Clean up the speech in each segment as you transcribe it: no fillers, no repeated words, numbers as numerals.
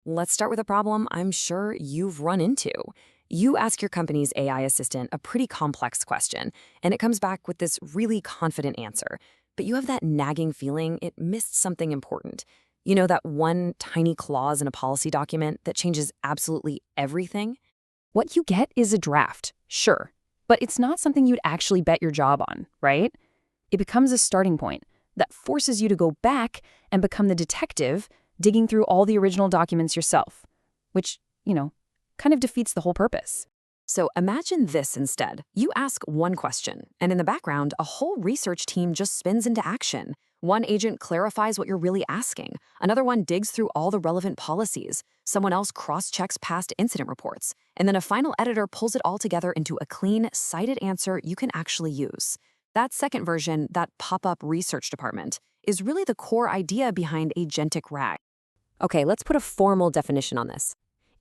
Let's start with a problem I'm sure you've run into. You ask your company's AI assistant a pretty complex question, and it comes back with this really confident answer. But you have that nagging feeling it missed something important. You know, that one tiny clause in a policy document that changes absolutely everything? What you get is a draft, sure, but it's not something you'd actually bet your job on, right? It becomes a starting point that forces you to go back and become the detective digging through all the original documents yourself, which, kind of defeats the whole purpose. So imagine this instead. You ask one question, and in the background, a whole research team just spins into action. One agent clarifies what you're really asking. Another one digs through all the relevant policies. Someone else cross-checks past incident reports. And then a final editor pulls it all together into a clean, cited answer you can actually use. That second version, that pop-up research department, is really the core idea behind Agentic RAG. Okay, let's put a formal definition on this.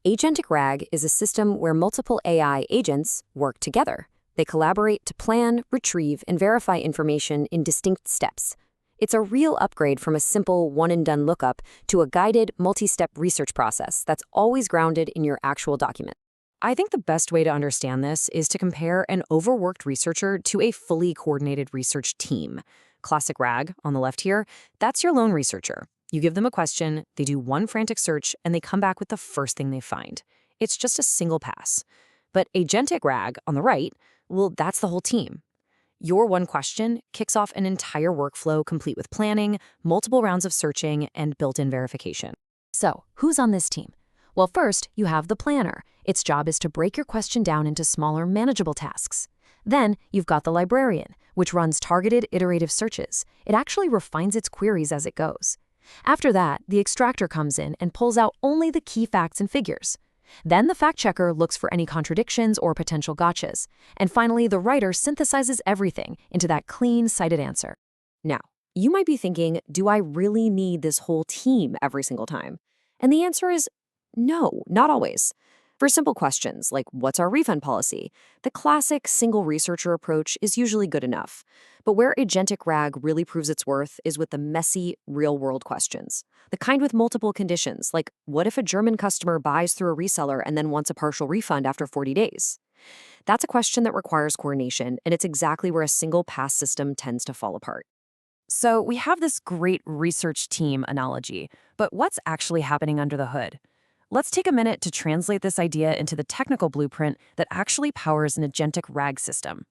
Agentic RAG is a system where multiple AI agents work together. They collaborate to plan, retrieve, and verify information in distinct steps. It's a real upgrade from a simple one-and-done lookup to a guided, multi-step research process that's always grounded in your actual document. I think the best way to understand this is to compare an overworked researcher to a fully coordinated research team. Classic RAG, on the left here, that's your lone researcher. You give them a question, they do one frantic search, and they come back with the first thing they find. It's just a single pass. But Agentic RAG, on the right, well, that's the whole team. Your one question kicks off an entire workflow complete with planning, multiple rounds of searching, and built-in verification. So, who's on this team? Well, first, you have the planner. Its job is to break your question down into smaller, manageable tasks. Then, you've got the librarian, which runs targeted, iterative searches. It actually refines its queries as it goes. After that, the extractor comes in and pulls out only the key facts and figures. Then the fact-checker looks for any contradictions or potential gotchas. And finally, the writer synthesizes everything into that clean, cited answer. Now, you might be thinking, do I really need this whole team every single time? And the answer is no, not always. For simple questions like what's our refund policy, the classic single researcher approach is usually good enough. But where Agentic RAG really proves its worth is with the messy, real-world questions. The kind with multiple conditions, like what if a German customer buys through a reseller and then wants a partial refund after 40 days? That's a question that requires coordination, and it's exactly where a single pass system tends to fall apart. So we have this great research team analogy, but what's actually happening under the hood? Let's take a minute to translate this idea into the technical blueprint that actually powers an Agentic RAG system.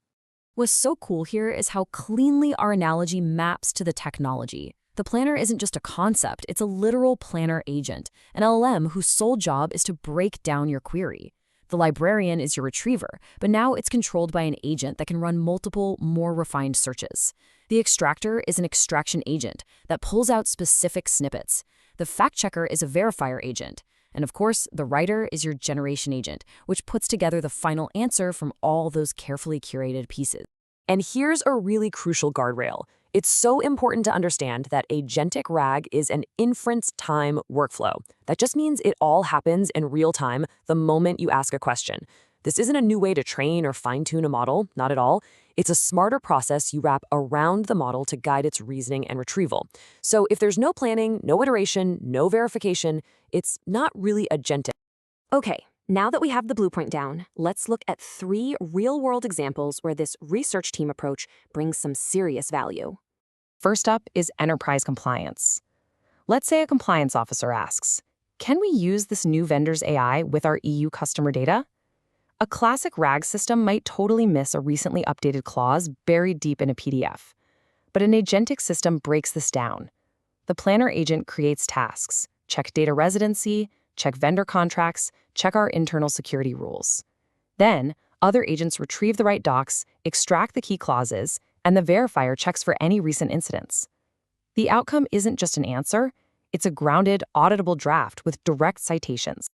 What's so cool here is how cleanly our analogy maps to the technology. The planner isn't just a concept, it's a literal planner agent, an LLM whose sole job is to break down your query. The librarian is your retriever, but now it's controlled by an agent that can run multiple, more refined searches. The extractor is an extraction agent that pulls out specific snippets. The fact-checker is a verifier agent. And of course, the writer is your generation agent, which puts together the final answer from all those carefully curated pieces. And here's a really crucial guardrail. It's so important to understand that Agentic RAG is an inference time workflow. That just means it all happens in real time the moment you ask a question. This isn't a new way to train or fine-tune a model, not at all. It's a smarter process you wrap around the model to guide its reasoning and retrieval. So if there's no planning, no iteration, no verification, it's not really agentic. Okay, now that we have the blueprint down, let's look at 3 real-world examples where this research team approach brings some serious value. First up is enterprise compliance. Let's say a compliance officer asks, can we use this new vendor's AI with our EU customer data? A classic RAG system might totally miss a recently updated clause buried deep in a PDF. But an agentic system breaks this down. The planner agent creates tasks, check data residency, check vendor contracts, check our internal security rules. Then, other agents retrieve the right docs, extract the key clauses, and the verifier checks for any recent incidents. The outcome isn't just an answer, it's a grounded, auditable draft with direct citations.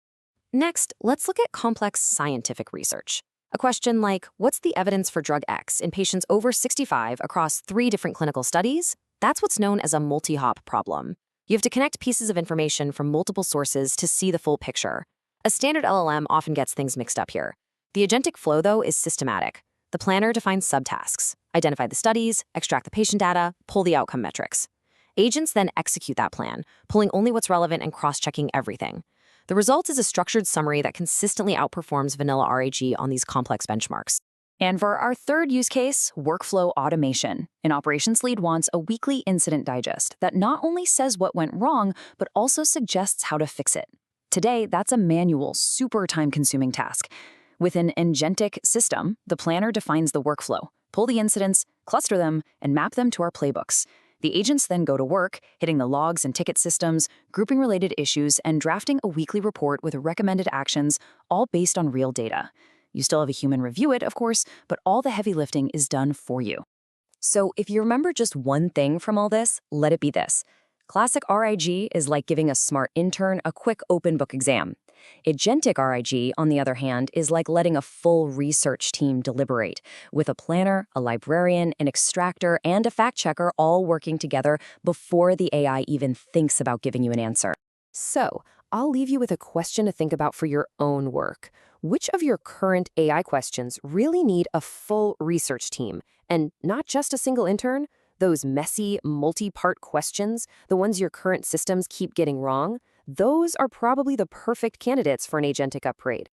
Next, let's look at complex scientific research. A question like, what's the evidence for drug X in patients over 65 across 3 different clinical studies? That's what's known as a multi-hop problem. You have to connect pieces of information from multiple sources to see the full picture. A standard LLM often gets things mixed up here. The agentic flow, though, is systematic. The planner defines subtasks, identify the studies, extract the patient data, pull the outcome metrics. Agents then execute that plan, pulling only what's relevant and cross-checking everything. The result is a structured summary that consistently outperforms vanilla RAG on these complex benchmarks. And for our third use case, workflow automation. An operations lead wants a weekly incident digest that not only says what went wrong, but also suggests how to fix it. Today, that's a manual, super time-consuming task. With an agentic system, the planner defines the workflow, pull the incidents, cluster them, and map them to our playbooks. The agents then go to work, hitting the logs and ticket systems, grouping related issues, and drafting a weekly report with recommended actions, all based on real data. You still have a human review it, of course, but all the heavy lifting is done for you. So if you remember just one thing from all this, let it be this. Classic RAG is like giving a smart intern a quick open book exam. Agentic RAG, on the other hand, is like letting a full research team deliberate, with a planner, a librarian, an extractor, and a fact checker all working together before the AI even thinks about giving you an answer. So, I'll leave you with a question to think about for your own work. Which of your current AI questions really need a full research team, and not just a single intern? Those messy, multi-part questions, the ones your current systems keep getting wrong, those are probably the perfect candidates for an agentic upgrade.